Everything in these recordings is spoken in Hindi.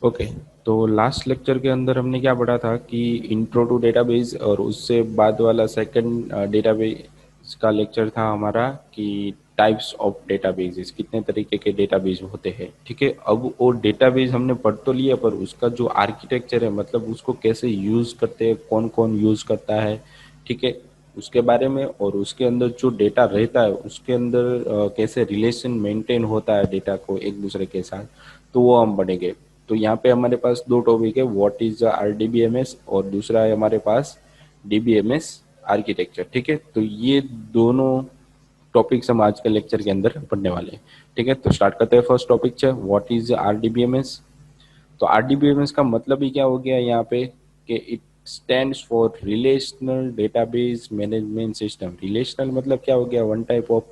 ओके। तो लास्ट लेक्चर के अंदर हमने क्या पढ़ा था कि इंट्रो टू डेटाबेस, और उससे बाद वाला सेकंड डेटाबेस का लेक्चर था हमारा कि टाइप्स ऑफ डेटाबेसेस, कितने तरीके के डेटाबेस होते हैं। ठीक है, अब वो डेटाबेस हमने पढ़ तो लिया, पर उसका जो आर्किटेक्चर है, मतलब उसको कैसे यूज करते हैं, कौन कौन यूज करता है, ठीक है, उसके बारे में, और उसके अंदर जो डेटा रहता है उसके अंदर कैसे रिलेशन मेंटेन होता है डेटा को एक दूसरे के साथ, तो वो हम पढ़ेंगे। तो यहाँ पे हमारे पास दो टॉपिक है, व्हाट इज आरडीबीएमएस, और दूसरा है हमारे पास डीबीएमएस आर्किटेक्चर। ठीक है, तो ये दोनों टॉपिक्स हम आज के लेक्चर के अंदर पढ़ने वाले हैं। ठीक है, तो स्टार्ट करते हैं। फर्स्ट टॉपिक है व्हाट इज आरडीबीएमएस। तो आरडीबीएमएस का मतलब ही क्या हो गया यहाँ पे कि it stands for relational database management system. Relational मतलब क्या हो गया, वन टाइप ऑफ,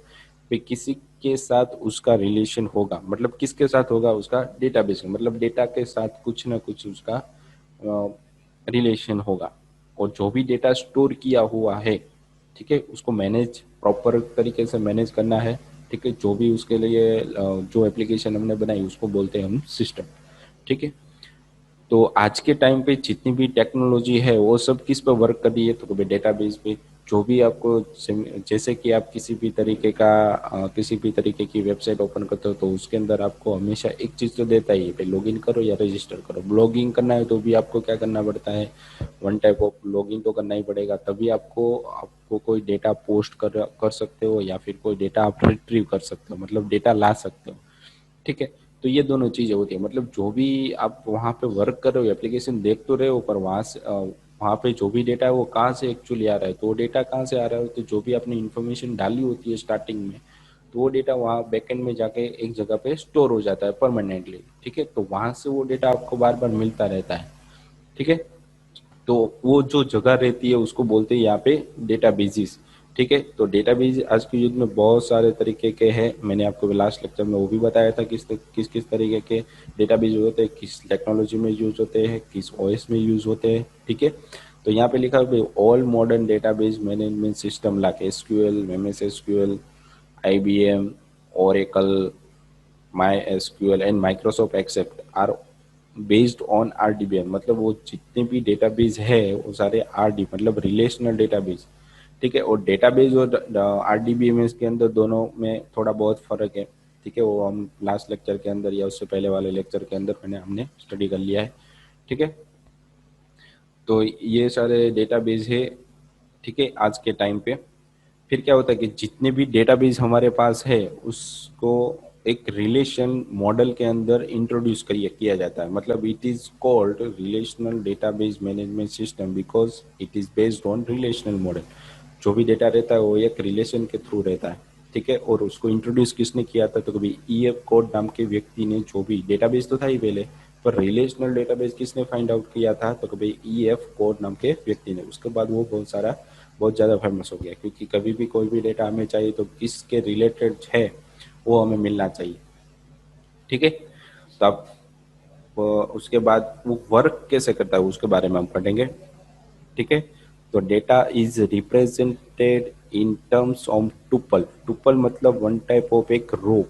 पे किसी के साथ उसका रिलेशन होगा, मतलब किसके साथ होगा, उसका डेटाबेस, मतलब डेटा के साथ कुछ ना कुछ उसका रिलेशन होगा। और जो भी डेटा स्टोर किया हुआ है, ठीक है, उसको मैनेज, प्रॉपर तरीके से मैनेज करना है। ठीक है, जो भी उसके लिए जो एप्लीकेशन हमने बनाई उसको बोलते हैं हम सिस्टम। ठीक है, तो आज के टाइम पे जितनी भी टेक्नोलॉजी है वो सब किस पे वर्क कर रही है, तो कभी डेटाबेस पे। जो भी आपको जैसे कि आप किसी भी तरीके का किसी भी तरीके की वेबसाइट ओपन करते हो, तो उसके अंदर आपको हमेशा एक चीज़ तो देता ही है, भाई लॉगिन करो या रजिस्टर करो। ब्लॉगिंग करना है तो भी आपको क्या करना पड़ता है, वन टाइप ऑफ लॉगिन तो करना ही पड़ेगा, तभी आपको आपको कोई डेटा पोस्ट कर सकते हो, या फिर कोई डेटा आप रिट्रीव कर सकते हो, मतलब डेटा ला सकते हो। ठीक है, तो ये दोनों चीजें होती है, मतलब जो भी आप वहाँ पे वर्क कर रहे हो, एप्लीकेशन देख तो रहे हो, पर वहाँ से वहाँ पे जो भी डेटा है वो कहाँ से एक्चुअली आ रहा है, तो वो डेटा कहाँ से आ रहा है, तो जो भी आपने इन्फॉर्मेशन डाली होती है स्टार्टिंग में, तो वो डेटा वहाँ बैकएंड में जाके एक जगह पे स्टोर हो जाता है परमानेंटली। ठीक है, तो वहाँ से वो डेटा आपको बार बार मिलता रहता है। ठीक है, तो वो जो जगह रहती है उसको बोलते हैं यहाँ पे डेटाबेसिस। ठीक है, तो डेटाबेस आज के युग में बहुत सारे तरीके के हैं, मैंने आपको लास्ट लेक्चर में वो भी बताया था किस किस किस तरीके के डेटाबेस होते हैं, किस टेक्नोलॉजी में यूज होते हैं, किस ओएस में यूज होते हैं। ठीक है, तो यहाँ पे लिखा है all modern database management system like SQL, MS SQL, IBM, Oracle, my SQL and Microsoft except are based on RDBM. मतलब वो जितने भी डेटाबेस है वो सारे आरडी, मतलब रिलेशनल डेटाबेस। ठीक है, और डेटाबेस और आरडीबीएमएस के अंदर दोनों में थोड़ा बहुत फर्क है। ठीक है, वो हम लास्ट लेक्चर के अंदर या उससे पहले वाले लेक्चर के अंदर हमने स्टडी कर लिया है। ठीक है, तो ये सारे डेटाबेस है। ठीक है, आज के टाइम पे फिर क्या होता है कि जितने भी डेटाबेस हमारे पास है उसको एक रिलेशन मॉडल के अंदर इंट्रोड्यूस करिए किया जाता है, मतलब it is called relational database management system because it is based on relational model. जो भी डेटा रहता है वो एक रिलेशन के थ्रू रहता है। ठीक है, और उसको इंट्रोड्यूस किसने किया था, तो कभी ईएफ कोड नाम के व्यक्ति ने, जो भी डेटाबेस तो था ही पहले, पर रिलेशनल डेटाबेस किसने फाइंड आउट किया था, तो कभी ईएफ कोड नाम के व्यक्ति ने। उसके बाद वो बहुत ज़्यादा फेमस हो गया, क्योंकि कभी भी कोई भी डेटा हमें चाहिए तो किसके रिलेटेड है वो हमें मिलना चाहिए। ठीक है, तो अब उसके बाद वो वर्क कैसे करता है उसके बारे में हम पढ़ेंगे। ठीक है, तो data is represented in terms of tuple. Tuple मतलब वन टाइप ऑफ एक रो।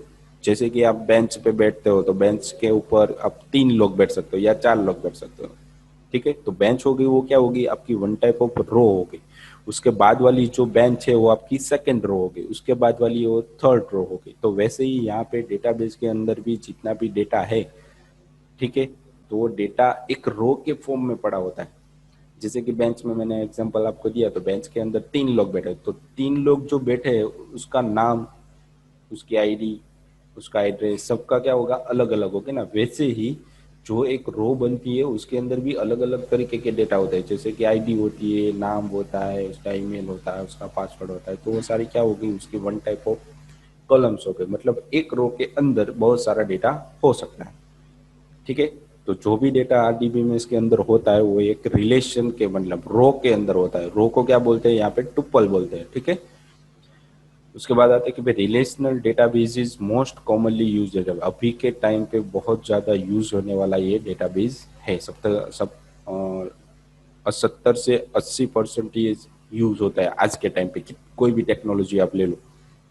जैसे कि आप बेंच पे बैठते हो तो बेंच के ऊपर आप 3 लोग बैठ सकते हो या 4 लोग बैठ सकते हो। ठीक है, तो बेंच हो गई, वो क्या होगी, आपकी वन टाइप ऑफ रो हो गई। उसके बाद वाली जो बेंच है वो आपकी सेकंड रो हो गई, उसके बाद वाली वो थर्ड रो हो गई। तो वैसे ही यहाँ पे डेटाबेस के अंदर भी जितना भी डेटा है, ठीक है, तो वो डेटा एक रो के फॉर्म में पड़ा होता है। जैसे कि बेंच में मैंने एग्जांपल आपको दिया, तो बेंच के अंदर 3 लोग बैठे, तो 3 लोग जो बैठे हैं उसका नाम, उसकी आईडी, उसका एड्रेस, सबका क्या होगा, अलग अलग होगा ना। वैसे ही जो एक रो बनती है उसके अंदर भी अलग अलग तरीके के डेटा होता है, जैसे कि आईडी होती है, नाम होता है, उसका ईमेल होता है, उसका पासवर्ड होता है, तो वो सारी क्या होगी, उसकी वन टाइप ऑफ कॉलम्स हो गए। मतलब एक रो के अंदर बहुत सारा डेटा हो सकता है। ठीक है, तो जो भी डेटा आरडीबी में इसके अंदर होता है वो एक रिलेशन के, मतलब रो के अंदर होता है। रो को क्या बोलते हैं यहाँ पे, टुपल बोलते हैं। ठीक है, उसके बाद आते हैं कि भाई relational database is most commonly use data. अभी के टाइम पे बहुत ज़्यादा यूज होने वाला ये डेटाबेस है। सब 70 से 80% ये यूज होता है आज के टाइम पे, कोई भी टेक्नोलॉजी आप ले लो।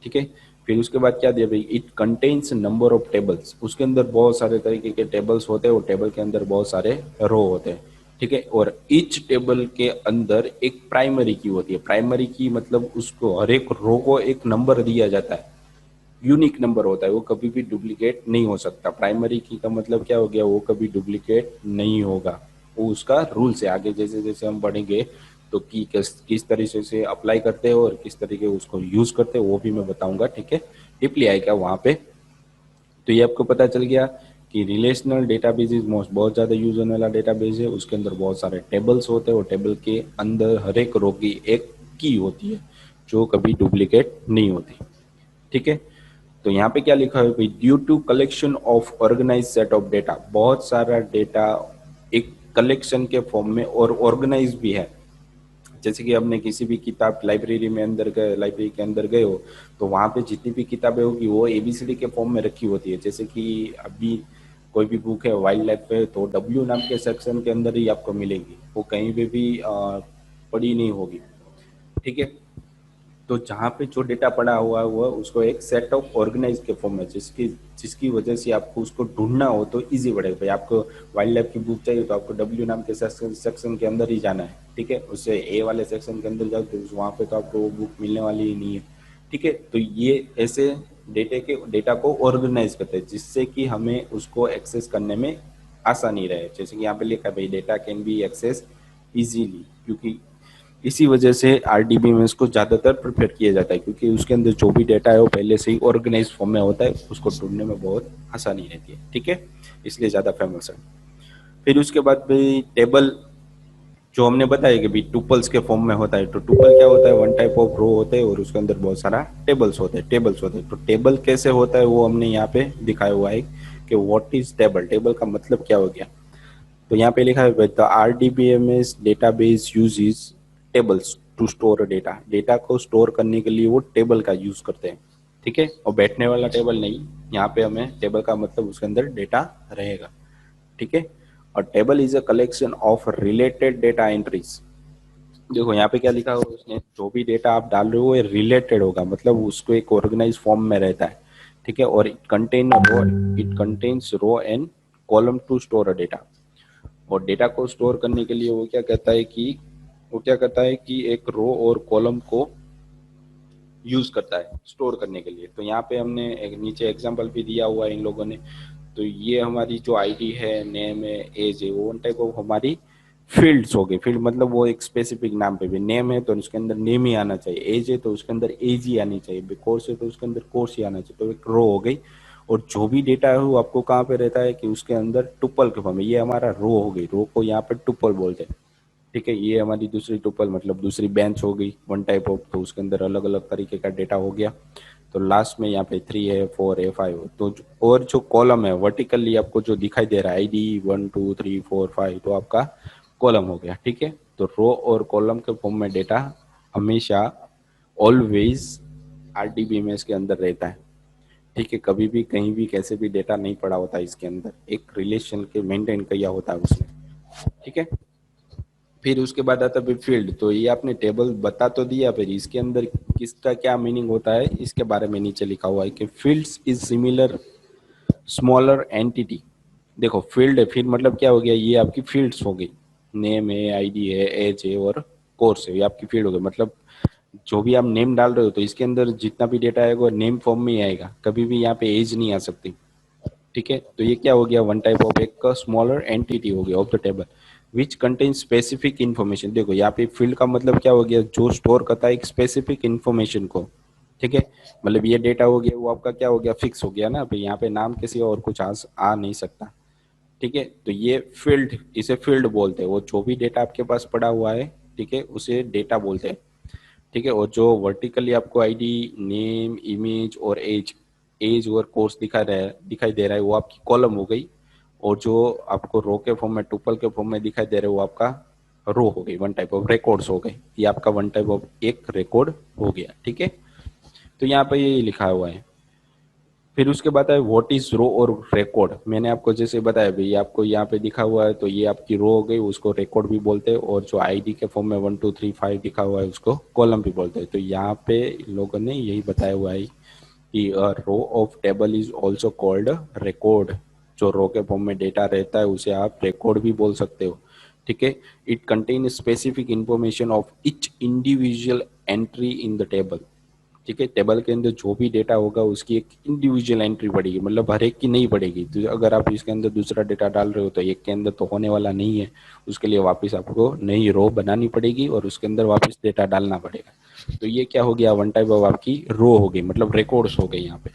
ठीक है, फिर उसके बाद क्या दिया भाई, it contains number of tables, उसके अंदर बहुत सारे तरीके के टेबल्स होते हैं और टेबल के अंदर बहुत सारे रो होते हैं, ठीक है। और ईच टेबल के अंदर एक प्राइमरी की होती है, प्राइमरी की मतलब उसको हर एक रो को एक नंबर दिया जाता है, यूनिक नंबर होता है, वो कभी भी डुप्लीकेट नहीं हो सकता। प्राइमरी की का मतलब क्या हो गया, वो कभी डुप्लीकेट नहीं होगा, वो उसका रूल्स है। आगे जैसे जैसे हम बढ़ेंगे तो की किस तरीके से अप्लाई करते हैं और किस तरीके उसको यूज करते हैं वो भी मैं बताऊंगा, ठीक है। डीपली आएगा वहां पे। तो ये आपको पता चल गया कि रिलेशनल डेटाबेस इज मोस्ट बहुत ज़्यादा यूज होने वाला डेटाबेस है, उसके अंदर बहुत सारे टेबल्स होते हैं और टेबल के अंदर हर एक रो की एक की होती है जो कभी डुप्लीकेट नहीं होती, ठीक है। तो यहाँ पे क्या लिखा है भाई, due to collection of organised set of data, बहुत सारा डेटा एक कलेक्शन के फॉर्म में और ऑर्गेनाइज भी है। जैसे कि हमने किसी भी किताब लाइब्रेरी में अंदर गए, लाइब्रेरी के अंदर गए हो तो वहाँ पे जितनी भी किताबें होगी वो एबीसीडी के फॉर्म में रखी होती है। जैसे कि अभी कोई भी बुक है वाइल्ड लाइफ पे तो डब्ल्यू नाम के सेक्शन के अंदर ही आपको मिलेगी, वो कहीं पे भी पड़ी नहीं होगी, ठीक है। तो जहाँ पे जो डेटा पड़ा हुआ उसको एक सेट ऑफ ऑर्गेनाइज के फॉर्म में, जिसकी जिसकी वजह से आपको उसको ढूंढना हो तो इजी पड़ेगा। भाई आपको वाइल्ड लाइफ की बुक चाहिए तो आपको डब्ल्यू नाम के सेक्शन के अंदर ही जाना है, ठीक है। उससे ए वाले सेक्शन के अंदर जाओ तो वहाँ पे तो आपको वो बुक मिलने वाली ही नहीं है, ठीक है। तो ये ऐसे डेटा को ऑर्गेनाइज करते हैं जिससे कि हमें उसको एक्सेस करने में आसानी रहे। जैसे कि यहाँ पे लिखा है भाई, data can be access easily, क्योंकि इसी वजह से आरडीबी में इसको ज़्यादातर प्रेफर किया जाता है, क्योंकि उसके अंदर जो भी डेटा है वो पहले से ही ऑर्गेनाइज फॉर्म में होता है, उसको ढूंढने में बहुत आसानी रहती है, ठीक है। इसलिए ज़्यादा फेमस है। फिर उसके बाद भाई टेबल, जो हमने बताया कि भाई टुपल्स के फॉर्म में होता है, तो टुपल क्या होता है, वन टाइप ऑफ रो होते हैं और उसके अंदर बहुत सारा टेबल्स होते हैं। तो टेबल कैसे होता है वो हमने यहाँ पे दिखाया हुआ है कि व्हाट इज टेबल, टेबल का मतलब क्या हो गया। तो यहाँ पे लिखा है the RDBMS database uses tables two store data, data को स्टोर करने के लिए वो टेबल का यूज करते हैं, ठीक है। और बैठने वाला टेबल नहीं, यहाँ पे हमें टेबल का मतलब उसके अंदर डेटा रहेगा, ठीक है। और table is a collection of related data entries, देखो यहाँ पे क्या लिखा हुआ उसने, जो भी डेटा आप डाल रहे हो ये रिलेटेड होगा, मतलब उसको एक ऑर्गेनाइज फॉर्म में रहता है, ठीक है। और it contains row and column to store a data, और डेटा को स्टोर करने के लिए वो क्या करता है कि एक रो और कॉलम को यूज करता है स्टोर करने के लिए। तो यहाँ पे हमने एक नीचे एग्जांपल भी दिया हुआ है इन लोगों ने। तो ये हमारी जो आईडी है, नेम है, एज है, वो वन टाइप ऑफ हमारी फील्ड्स हो गए। फील्ड मतलब वो एक स्पेसिफिक नाम पे भी, नेम है तो उसके अंदर नेम ही आना चाहिए, एज है तो उसके अंदर एज ही आनी चाहिए, कोर्स है तो उसके अंदर कोर्स ही आना चाहिए, तो एक रो हो गई। और जो भी डेटा है वो आपको कहाँ पे रहता है कि उसके अंदर टुपल के फॉर्म में, ये हमारा रो हो गई, रो को यहाँ पे टुपल बोलते हैं, ठीक है। ये हमारी दूसरी टुपल मतलब दूसरी बेंच हो गई, वन टाइप ऑफ, तो उसके अंदर अलग अलग तरीके का डेटा हो गया। तो लास्ट में यहाँ पे 3 है, 4 है, 5 है। तो और जो कॉलम है वर्टिकली आपको जो दिखाई दे रहा है आईडी 1 2 3 4 5, तो आपका कॉलम हो गया, ठीक है। तो रो और कॉलम के फॉर्म में डेटा हमेशा ऑलवेज आरडीबीएमएस के अंदर रहता है, ठीक है। कभी भी कहीं भी कैसे भी डेटा नहीं पड़ा होता है इसके अंदर, एक रिलेशन के मेंटेन किया होता है उसने, ठीक है। फिर उसके बाद आता है फील्ड, तो ये आपने टेबल बता तो दिया, फिर इसके अंदर किसका क्या मीनिंग होता है इसके बारे में नीचे लिखा हुआ है कि fields is similar smaller entity. देखो फील्ड है, फील्ड मतलब क्या हो गया, ये आपकी फील्ड्स हो गई, नेम है, आईडी है, एज है और कोर्स है, ये आपकी फील्ड हो गई। मतलब जो भी आप नेम डाल रहे हो तो इसके अंदर जितना भी डेटा आएगा वो नेम फॉर्म में ही आएगा, कभी भी यहाँ पे एज नहीं आ सकती, ठीक है। तो ये क्या हो गया, वन टाइप ऑफ एक स्मॉलर एंटिटी हो गया of the table which contain specific information. देखो यहाँ पे फील्ड का मतलब क्या हो गया, जो स्टोर करता है एक स्पेसिफिक इन्फॉर्मेशन को, ठीक है। मतलब ये डेटा हो गया वो आपका क्या हो गया, फिक्स हो गया ना, फिर यहाँ पे नाम किसी और कुछ आ नहीं सकता, ठीक है। तो ये फील्ड, इसे फील्ड बोलते हैं, वो जो भी डेटा आपके पास पड़ा हुआ है, ठीक है, उसे डेटा बोलते हैं, ठीक है। और जो वर्टिकली आपको आईडी, नेम, इमेज और एज, एज और कोर्स दिखाई दे रहा है वो आपकी कॉलम हो गई। और जो आपको रो के फॉर्म में, टुपल के फॉर्म में दिखाई दे रहा है वो आपका रो हो गई, वन टाइप ऑफ रिकॉर्ड्स हो गए, ये आपका वन टाइप ऑफ एक रिकॉर्ड हो गया, ठीक है। तो यहाँ पे ये लिखा हुआ है। फिर उसके बाद है व्हाट इज रो और रिकॉर्ड, मैंने आपको जैसे बताया भाई, आपको यहाँ पे दिखा हुआ है तो ये आपकी रो हो गई, उसको रिकॉर्ड भी बोलते हैं। और जो आईडी के फॉर्म में 1 2 3 5 लिखा हुआ है उसको कॉलम भी बोलते हैं। तो यहाँ पे लोगों ने यही बताया हुआ है कि row of table is also called record. जो रो के फॉर्म में डेटा रहता है उसे आप रिकॉर्ड भी बोल सकते हो। ठीक है। It contain specific information of each individual entry in the table. ठीक है। टेबल के अंदर जो भी डेटा होगा उसकी एक इंडिविजुअल एंट्री पड़ेगी, मतलब हर एक की नहीं पड़ेगी। तो अगर आप इसके अंदर दूसरा डेटा डाल रहे हो तो एक के अंदर तो होने वाला नहीं है, उसके लिए वापस आपको नई रो बनानी पड़ेगी और उसके अंदर वापस डेटा डालना पड़ेगा। तो ये क्या हो गया, वन टाइप ऑफ आपकी रो हो गई, मतलब रिकॉर्ड्स हो गए यहाँ पे।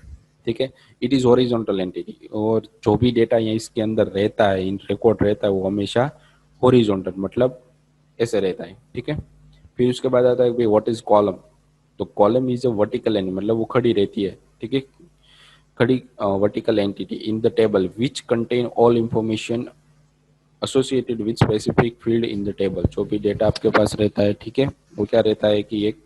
ठीक है। इट इज हॉरिजॉन्टल एंटिटी, और जो भी डेटा यहाँ इसके अंदर रहता है, इन रिकॉर्ड रहता है, वो हमेशा हॉरिजॉन्टल मतलब ऐसे रहता है। ठीक है। फिर उसके बाद आता है भाई व्हाट इज कॉलम। तो column is a vertical and, मतलब वो खड़ी रहती है। ठीक है। खड़ी vertical entity in the table which contain all information associated with specific field in the table. जो भी डेटा आपके पास रहता है, ठीक है, वो क्या रहता है कि एक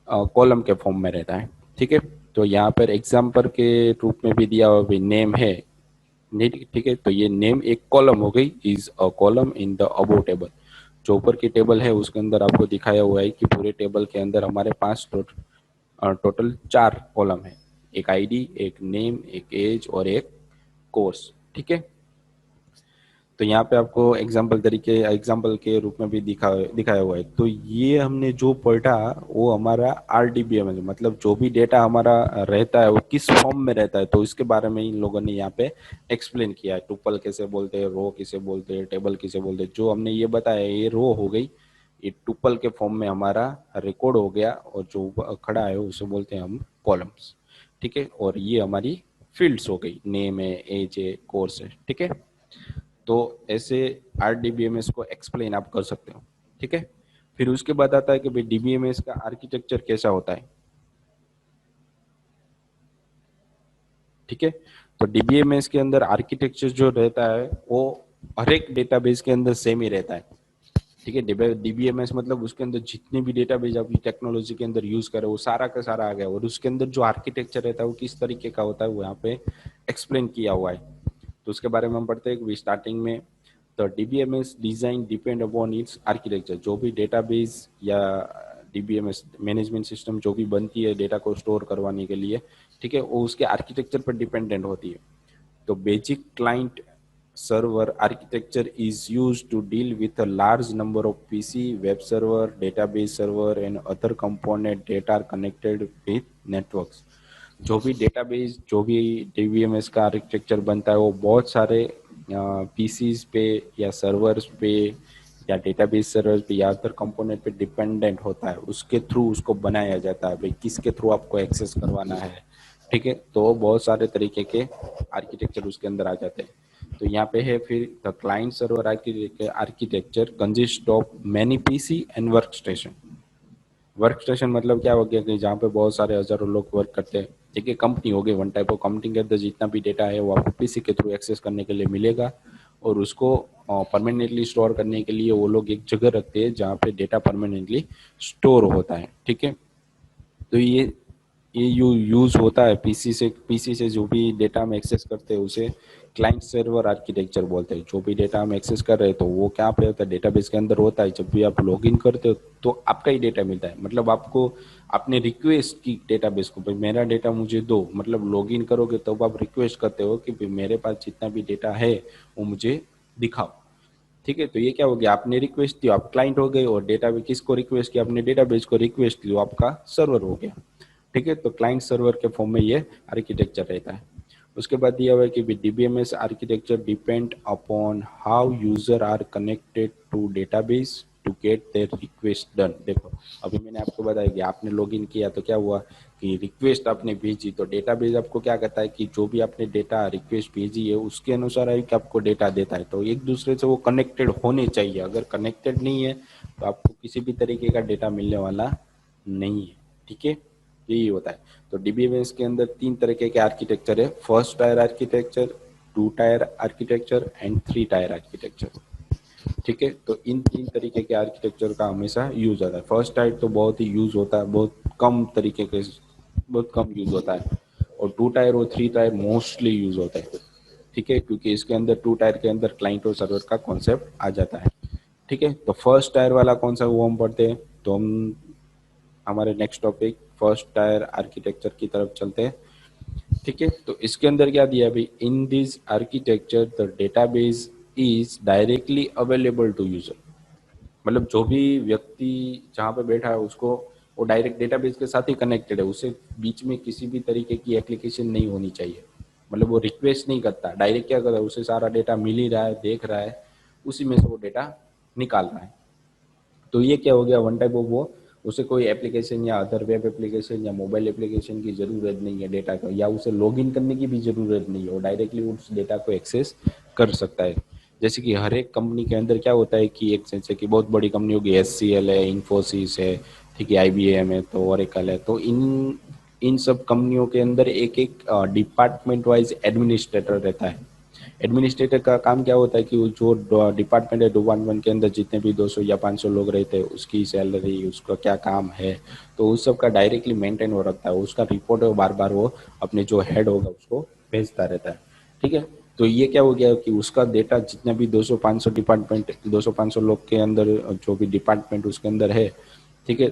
कॉलम के फॉर्म में रहता है। ठीक है। तो यहाँ पर एग्जाम्पल के रूप में भी दिया हुआ भी नेम है। नहीं, ठीक है। तो ये नेम एक कॉलम हो गई, is a column in the above table. जो ऊपर की टेबल है उसके अंदर आपको दिखाया हुआ है कि पूरे टेबल के अंदर हमारे पास टोटल 4 कॉलम है। एक आईडी, एक नेम, एक एज और एक कोर्स। ठीक है। तो यहाँ पे आपको एग्जाम्पल के रूप में भी दिखाया हुआ है। तो ये हमने जो पढ़ा वो हमारा आरडीबीएम है, मतलब जो भी डेटा हमारा रहता है वो किस फॉर्म में रहता है, तो इसके बारे में इन लोगों ने यहाँ पे एक्सप्लेन किया है। टुपल कैसे बोलते हैं, रो किसे बोलते हैं, टेबल किसे बोलते हैं। जो हमने ये बताया ये रो हो गई, ये टुपल के फॉर्म में हमारा रिकॉर्ड हो गया, और जो खड़ा है उसे बोलते हैं हम कॉलम्स। ठीक है। और ये हमारी फील्ड्स हो गई, नेम है, एज है, कोर्स है। ठीक है। तो ऐसे आरडीबीएमएस को एक्सप्लेन आप कर सकते हो। ठीक है। फिर उसके बाद आता है कि भाई डीबीएमएस का आर्किटेक्चर कैसा होता है। ठीक है। तो डीबीएमएस के अंदर आर्किटेक्चर जो रहता है वो हर एक डेटाबेस के अंदर सेम ही रहता है। ठीक है। डीबीएमएस मतलब उसके अंदर जितने भी डेटाबेस आप टेक्नोलॉजी के अंदर यूज करें वो सारा का सारा आ गया, और उसके अंदर जो आर्किटेक्चर रहता है वो किस तरीके का होता है वो यहाँ पे एक्सप्लेन किया हुआ है। तो उसके बारे में हम पढ़ते हैं कि स्टार्टिंग में the DBMS design depend upon its architecture. जो भी डेटाबेस या डीबीएमएस मैनेजमेंट सिस्टम जो भी बनती है डेटा को स्टोर करवाने के लिए, ठीक है, वो उसके आर्किटेक्चर पर डिपेंडेंट होती है। तो basic client server architecture is used to deal with a large number of PC, web server, database server and other component that are connected with networks। जो भी डेटाबेस, जो भी डीबीएमएस का आर्किटेक्चर बनता है वो बहुत सारे पीसीज पे या सर्वर्स पे या डेटाबेस सर्वर पे या अदर कंपोनेंट पे डिपेंडेंट होता है, उसके थ्रू उसको बनाया जाता है। भाई किसके थ्रू आपको एक्सेस करवाना है। ठीक है। तो बहुत सारे तरीके के आर्किटेक्चर उसके अंदर आ जाते हैं। तो यहाँ पे है फिर the client server architecture consist of many PC and work station. Work station मतलब क्या हो गया कि जहाँ पे बहुत सारे हजारों लोग वर्क करते हैं। ठीक है। कंपनी हो गई, वन टाइप ऑफ कंपनी के अंदर जितना भी डेटा है वो आपको पीसी के थ्रू एक्सेस करने के लिए मिलेगा, और उसको परमानेंटली स्टोर करने के लिए वो लोग एक जगह रखते हैं जहाँ पे डेटा परमानेंटली स्टोर होता है। ठीक है। तो ये यूज होता है पीसी से जो भी डेटा हम एक्सेस करते हैं उसे क्लाइंट सर्वर आर्किटेक्चर बोलते हैं। जो भी डेटा हम एक्सेस कर रहे हैं तो वो क्या पे होता है, डेटाबेस के अंदर होता है। जब भी आप लॉगिन करते हो तो आपका ही डेटा मिलता है, मतलब आपको आपने रिक्वेस्ट की डेटाबेस को, भाई मेरा डेटा मुझे दो, मतलब लॉगिन करोगे तब आप रिक्वेस्ट करते हो कि भाई मेरे पास जितना भी डेटा है वो मुझे दिखाओ। ठीक है। तो ये क्या हो गया, आपने रिक्वेस्ट दी, आप क्लाइंट हो गए, और डेटा भी किसको रिक्वेस्ट किया, अपने डेटाबेस को रिक्वेस्ट की, आपका सर्वर हो गया। ठीक है। तो क्लाइंट सर्वर के फॉर्म में ये आर्किटेक्चर रहता है। उसके बाद दिया हुआ है कि DBMS architecture depend upon how user are connected to database to get their request done. देखो अभी मैंने आपको बताया कि आपने लॉगिन किया तो क्या हुआ कि रिक्वेस्ट आपने भेजी, तो डेटाबेस आपको क्या कहता है कि जो भी आपने डेटा रिक्वेस्ट भेजी है उसके अनुसार ही आपको डेटा देता है। तो एक दूसरे से वो कनेक्टेड होने चाहिए, अगर कनेक्टेड नहीं है तो आपको किसी भी तरीके का डेटा मिलने वाला नहीं है। ठीक है। यही होता है। तो डीबीएमएस के अंदर 3 तरीके के आर्किटेक्चर है, first tier architecture, 2 tier architecture and 3 tier architecture. ठीक है। तो इन 3 तरीके के आर्किटेक्चर का हमेशा यूज होता है। फर्स्ट टायर तो बहुत ही यूज होता है, बहुत कम यूज होता है, और 2 टायर और 3 टायर मोस्टली यूज होता है। ठीक है। क्योंकि इसके अंदर 2 टायर के अंदर क्लाइंट और सर्वर का कॉन्सेप्ट आ जाता है। ठीक है। तो फर्स्ट टायर वाला कौन सा वो हम पढ़ते हैं, तो हम हमारे next topic first tier architecture की तरफ चलते हैं। ठीक है, तो इसके अंदर क्या दिया भाई, in this architecture the database is directly available to user. मतलब जो भी व्यक्ति जहाँ पे बैठा है उसको वो डायरेक्ट डेटाबेस के साथ ही कनेक्टेड है, उसे बीच में किसी भी तरीके की एप्लीकेशन नहीं होनी चाहिए। मतलब वो रिक्वेस्ट नहीं करता, डायरेक्ट क्या करता है, उसे सारा डेटा मिल ही रहा है, देख रहा है, उसी में से वो डेटा निकाल रहा है। तो ये क्या हो गया, वन टाइप ऑफ वो, उसे कोई एप्लीकेशन या अदर वेब एप्लीकेशन या मोबाइल एप्लीकेशन की ज़रूरत नहीं है डेटा का, या उसे लॉगिन करने की भी ज़रूरत नहीं है, वो डायरेक्टली उस डेटा को एक्सेस कर सकता है। जैसे कि हर एक कंपनी के अंदर क्या होता है कि एक जैसे कि बहुत बड़ी कंपनी होगी, HCL है, इन्फोसिस है, ठीक है, IBM है, तो ओरेकल है, तो इन इन सब कंपनियों के अंदर एक एक डिपार्टमेंट वाइज एडमिनिस्ट्रेटर रहता है। एडमिनिस्ट्रेटर का काम क्या होता है कि वो जो डिपार्टमेंट है, डिपार्टमेंट के अंदर जितने भी 200 या 500 लोग रहते हैं, उसकी सैलरी, उसका क्या काम है, तो उस सब का डायरेक्टली मेंटेन हो रखता है। उसका रिपोर्ट है बार बार वो अपने जो हेड होगा उसको भेजता रहता है। ठीक है, तो ये क्या हो गया कि उसका डेटा जितने भी 200-500 डिपार्टमेंट, 200-500 लोग के अंदर जो भी डिपार्टमेंट उसके अंदर है, ठीक है,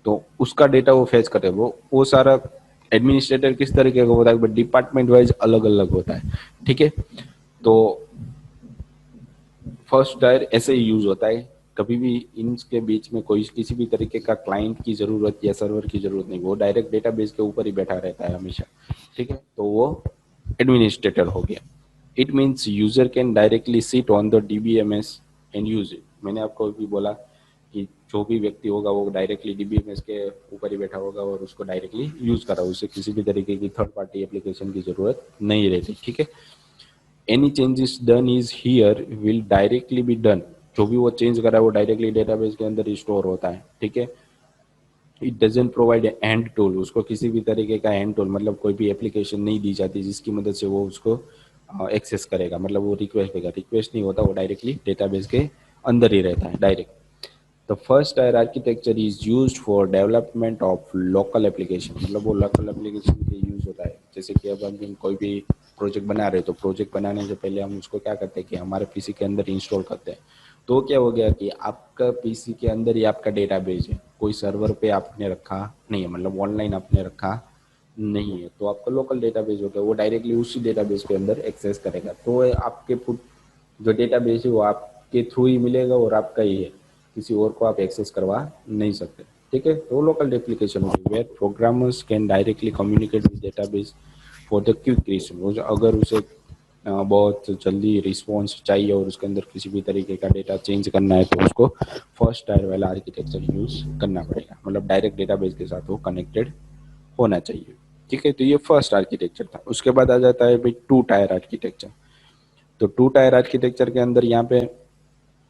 तो उसका डेटा वो फेच करे, वो सारा एडमिनिस्ट्रेटर किस तरीके का होता है, बट डिपार्टमेंट वाइज अलग अलग होता है। ठीक है, तो फर्स्ट टायर ऐसे ही यूज होता है। कभी भी इनके बीच में कोई किसी भी तरीके का क्लाइंट की जरूरत या सर्वर की जरूरत नहीं, वो डायरेक्ट डेटाबेस के ऊपर ही बैठा रहता है हमेशा। ठीक है, तो वो एडमिनिस्ट्रेटर हो गया। It means user can directly sit on the DBMS and use it. मैंने आपको अभी बोला कि जो भी व्यक्ति होगा वो डायरेक्टली DBMS के ऊपर ही बैठा होगा और उसको डायरेक्टली यूज करा, उसे किसी भी तरीके की थर्ड पार्टी एप्लीकेशन की जरूरत नहीं रहती। ठीक है, any changes done is here will directly be done. जो भी वो चेंज करा है वो डायरेक्टली डेटाबेस के अंदर स्टोर होता है। ठीक है, it doesn't provide and tool. उसको किसी भी तरीके का एंड टूल, मतलब कोई भी एप्लीकेशन नहीं दी जाती जिसकी मदद से वो उसको एक्सेस करेगा। मतलब वो रिक्वेस्ट देगा, रिक्वेस्ट नहीं होता, वो डायरेक्टली डेटाबेस के अंदर ही रहता है direct. The first tier architecture is used for development of local application. मतलब वो लोकल एप्लीकेशन के यूज होता है। जैसे कि अब हम कोई भी प्रोजेक्ट बना रहे हैं, तो प्रोजेक्ट बनाने से पहले हम उसको क्या करते हैं कि हमारे पीसी के अंदर इंस्टॉल करते हैं। तो क्या हो गया कि आपका पीसी के अंदर ही आपका डेटाबेस है, कोई सर्वर पे आपने रखा नहीं है, मतलब ऑनलाइन आपने रखा नहीं है, तो आपका लोकल डेटाबेस हो गया, वो डायरेक्टली उसी डेटाबेस के अंदर एक्सेस करेगा। तो आपके जो डेटाबेस है वो आपके थ्रू ही मिलेगा और आपका ही है, किसी और को आप एक्सेस करवा नहीं सकते। ठीक है, तो लोकल एप्लीकेशन होगी where programmers can directly communicate with database for the quick response. अगर उसे बहुत जल्दी रिस्पॉन्स चाहिए और उसके अंदर किसी भी तरीके का डेटा चेंज करना है, तो उसको फर्स्ट टायर वाला आर्किटेक्चर यूज करना पड़ेगा। मतलब डायरेक्ट डेटाबेस के साथ वो कनेक्टेड होना चाहिए। ठीक है, तो ये फर्स्ट आर्किटेक्चर था। उसके बाद आ जाता है भाई टू टायर आर्किटेक्चर। तो टू टायर आर्किटेक्चर के अंदर यहाँ पे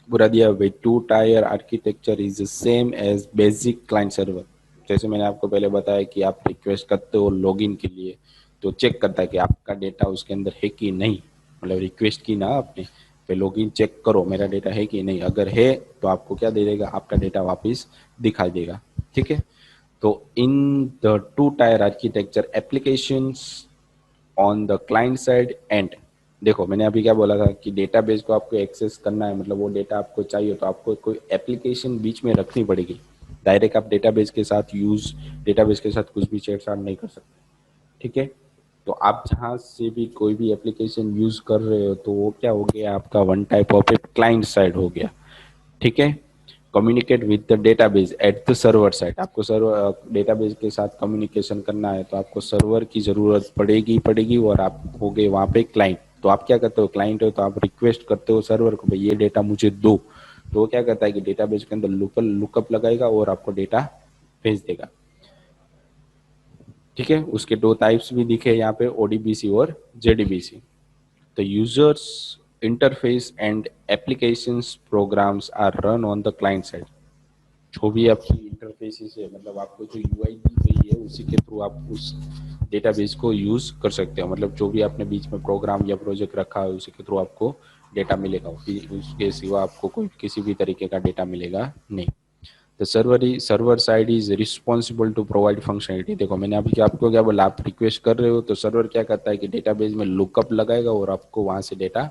पूरा दिया भाई, two tier architecture is same as basic client server. जैसे मैंने आपको पहले बताया कि आप रिक्वेस्ट करते हो लॉगिन के लिए, तो चेक करता है कि आपका डेटा उसके अंदर है कि नहीं। मतलब रिक्वेस्ट की ना आपने, फिर लॉगिन चेक करो मेरा डेटा है कि नहीं, अगर है तो आपको क्या दे देगा, आपका डेटा वापस दिखाई देगा। ठीक है, तो in the two tier architecture applications on the client side and, देखो मैंने अभी क्या बोला था कि डेटाबेस को आपको एक्सेस करना है, मतलब वो डेटा आपको चाहिए, तो आपको कोई एप्लीकेशन बीच में रखनी पड़ेगी। डायरेक्ट आप डेटाबेस के साथ डेटाबेस के साथ कुछ भी छेड़छाड़ नहीं कर सकते। ठीक है, तो आप जहाँ से भी कोई भी एप्लीकेशन यूज कर रहे हो, तो वो क्या हो गया, आपका one type of a client side हो गया। ठीक है, communicate with the database at the server side. आपको सर्वर डेटाबेस के साथ कम्युनिकेशन करना है, तो आपको सर्वर की जरूरत पड़ेगी और आप हो गए वहाँ पे क्लाइंट। तो आप क्या करते हो, क्लाइंट हो तो आप रिक्वेस्ट करते हो सर्वर को, भाई ये डेटा मुझे दो। तो वो क्या करता है कि डेटाबेस के अंदर लुकअप लगाएगा और आपको डेटा भेज देगा। ठीक है, उसके दो टाइप्स भी दिखे यहाँ पे, ODBC और JDBC। The user's interface and applications programs are run on the client side। जो भी आपकी इंटरफेसेस है, मतलब आपको जो UI दी गई है उसी के थ्रू आप उस डेटाबेस को यूज कर सकते हो। मतलब जो भी आपने बीच में प्रोग्राम या प्रोजेक्ट रखा है उसी के थ्रू आपको डेटा मिलेगा, उसके सिवा आपको कोई किसी भी तरीके का डेटा मिलेगा नहीं। The server side is responsible to provide functionality. देखो मैंने अभी आपको क्या बोला, आप रिक्वेस्ट कर रहे हो तो सर्वर क्या करता है कि डेटाबेस में लुकअप लगाएगा और आपको वहां से डेटा,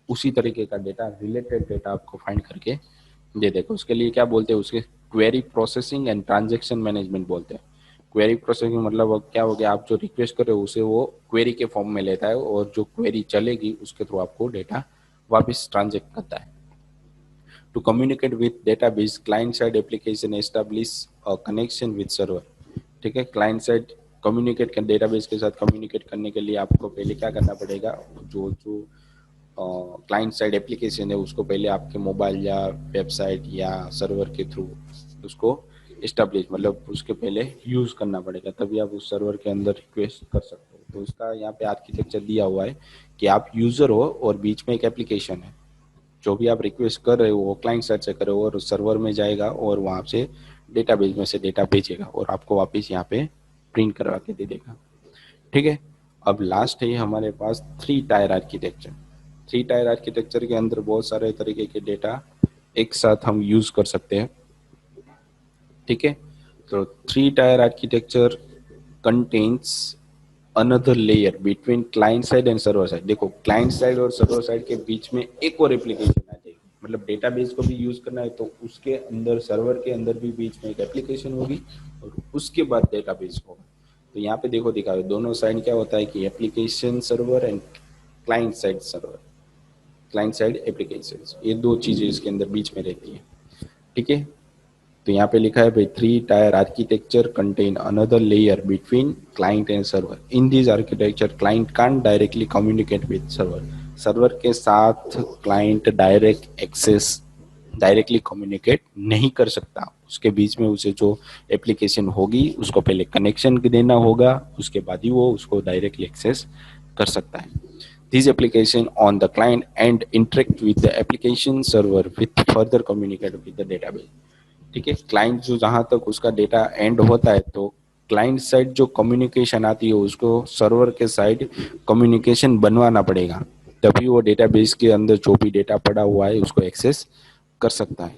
उसी तरीके का डेटा, रिलेटेड डेटा आपको फाइंड करके दे देगा। उसके लिए क्या बोलते हैं, उसके query processing and transaction management बोलते हैं। क्वेरी प्रोसेसिंग मतलब अब क्या हो गया, आप जो रिक्वेस्ट कर रहे हो उसे वो क्वेरी के फॉर्म में लेता है और जो क्वेरी चलेगी उसके थ्रू आपको डेटा वापस ट्रांजेक्ट करता है। To communicate with database, client side application establish a connection with server. ठीक है, क्लाइंट साइड कम्युनिकेट कर डेटाबेस के साथ कम्युनिकेट करने के लिए आपको पहले क्या करना पड़ेगा, जो जो क्लाइंट साइड एप्लीकेशन है उसको पहले आपके मोबाइल या वेबसाइट या सर्वर के थ्रू उसको इस्टेब्लिश मतलब उसके पहले यूज़ करना पड़ेगा, तभी आप उस सर्वर के अंदर रिक्वेस्ट कर सकते हो। तो इसका यहाँ पे आर्किटेक्चर दिया हुआ है कि आप यूज़र हो और बीच में एक एप्लीकेशन है, जो भी आप रिक्वेस्ट कर रहे हो वो क्लाइंट साइड से कर रहे हो और सर्वर में जाएगा और वहाँ से डेटाबेस में से डेटा भेजेगा और आपको वापस यहाँ पे प्रिंट करवा के दे देगा। ठीक है, अब लास्ट है हमारे पास 3 टायर आर्किटेक्चर। 3 टायर आर्किटेक्चर के अंदर बहुत सारे तरीके के डेटा एक साथ हम यूज कर सकते हैं। ठीक है, तो 3 tier architecture contains another layer between client side and server side. देखो, क्लाइंट साइड और सर्वर साइड के बीच में एक और एप्लीकेशन आ जाएगी, मतलब डेटाबेस को भी यूज करना है तो उसके अंदर सर्वर के अंदर भी बीच में एक एप्लीकेशन होगी और उसके बाद डेटाबेस होगा। तो यहाँ पे देखो दिखा दोनों साइड क्या होता है कि application server and client side server, client side application, ये दो चीजें इसके अंदर बीच में रहती है। ठीक है, तो यहाँ पे लिखा है भाई 3 tier architecture contain another layer between client and server. In this architecture client can't directly communicate with server. Server के साथ क्लाइंट डायरेक्टली कम्युनिकेट नहीं कर सकता, उसके बीच में उसे जो एप्लीकेशन होगी उसको पहले कनेक्शन देना होगा, उसके बाद ही वो उसको डायरेक्टली एक्सेस कर सकता है। These application on the client and interact with the application server with further communicate with the database। ठीक है, क्लाइंट जो जहां तक उसका डेटा एंड होता है तो क्लाइंट साइड जो कम्युनिकेशन आती है उसको सर्वर के साइड कम्युनिकेशन बनवाना पड़ेगा, तभी वो डेटाबेस के अंदर जो भी डेटा पड़ा हुआ है उसको एक्सेस कर सकता है।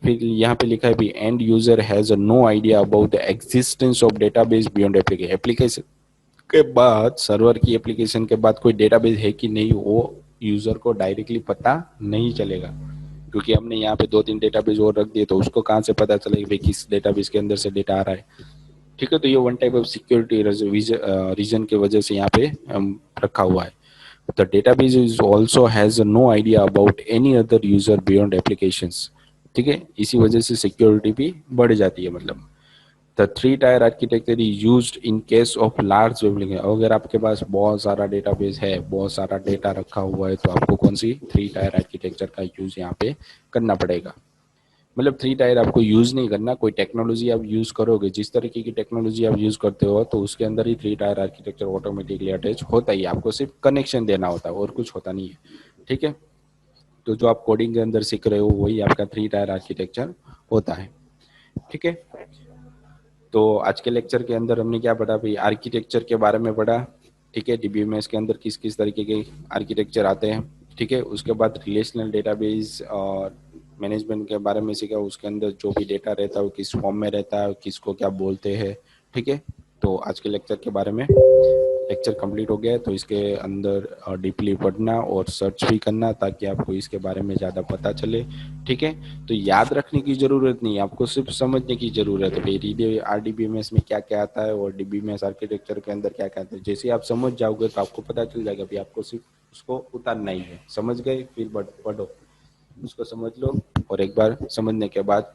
फिर यहाँ पे लिखा है भी end user has no idea about the existence of database beyond application. Application के बाद सर्वर की एप्लीकेशन के बाद कोई डेटाबेस है कि नहीं वो यूजर को डायरेक्टली पता नहीं चलेगा, क्योंकि हमने यहाँ पे 2-3 डेटाबेस और रख दिए तो उसको कहाँ से पता चलेगा भाई किस डेटाबेस के अंदर से डेटा आ रहा है। ठीक है, तो ये one type of security reason के वजह से यहाँ पे रखा हुआ है। The database is also has no idea about any other user beyond applications. ठीक है, इसी वजह से सिक्योरिटी भी बढ़ जाती है। मतलब the 3 tier architecture is used in case of large वेबलिंग। अगर आपके पास बहुत सारा डेटाबेस है, बहुत सारा डेटा रखा हुआ है, तो आपको कौन सी 3 टायर आर्किटेक्चर का यूज यहाँ पे करना पड़ेगा। मतलब 3 टायर आपको यूज नहीं करना, कोई टेक्नोलॉजी आप यूज करोगे, जिस तरीके की टेक्नोलॉजी आप यूज करते हो तो उसके अंदर ही 3 टायर आर्किटेक्चर ऑटोमेटिकली अटैच होता ही, आपको सिर्फ कनेक्शन देना होता है और कुछ होता नहीं है। ठीक है, तो जो आप कोडिंग के अंदर सीख रहे हो वही आपका 3 टायर आर्किटेक्चर होता है। ठीक है, तो आज के लेक्चर के अंदर हमने क्या पढ़ा भाई, आर्किटेक्चर के बारे में पढ़ा। ठीक है, डीबीएमएस के अंदर किस किस तरीके के आर्किटेक्चर आते हैं। ठीक है, उसके बाद रिलेशनल डेटाबेस और मैनेजमेंट के बारे में सीखा, उसके अंदर जो भी डेटा रहता है वो किस फॉर्म में रहता है, किसको क्या बोलते हैं। ठीक है, तो आज के लेक्चर के बारे में लेक्चर कंप्लीट हो गया है, तो इसके अंदर डीपली पढ़ना और सर्च भी करना ताकि आपको इसके बारे में ज़्यादा पता चले। ठीक है, तो याद रखने की ज़रूरत नहीं, आपको सिर्फ समझने की ज़रूरत है भाई आरडीबीएमएस में क्या क्या आता है और डीबीएमएस आर्किटेक्चर के अंदर क्या क्या आता है। जैसे आप समझ जाओगे तो आपको पता चल जाएगा भाई, आपको सिर्फ उसको उतारना ही है। समझ गए, फिर पढ़ो, उसको समझ लो और एक बार समझने के बाद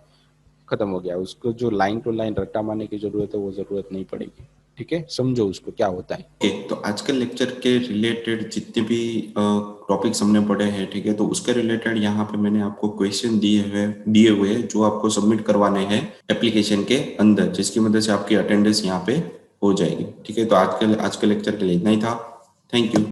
खत्म हो गया। उसको जो लाइन टू लाइन रट्टा मारने की जरूरत है वो जरूरत नहीं पड़ेगी। ठीक है, समझो उसको क्या होता है। तो आज के लेक्चर के रिलेटेड जितने भी टॉपिक्स हमने पढ़े हैं, ठीक है, तो उसके रिलेटेड यहाँ पे मैंने आपको क्वेश्चन दिए हुए हैं जो आपको सबमिट करवाने हैं एप्लीकेशन के अंदर, जिसकी मदद से आपकी अटेंडेंस यहाँ पे हो जाएगी। ठीक है, तो आज के लेक्चर के लिए इतना ही था। Thank you.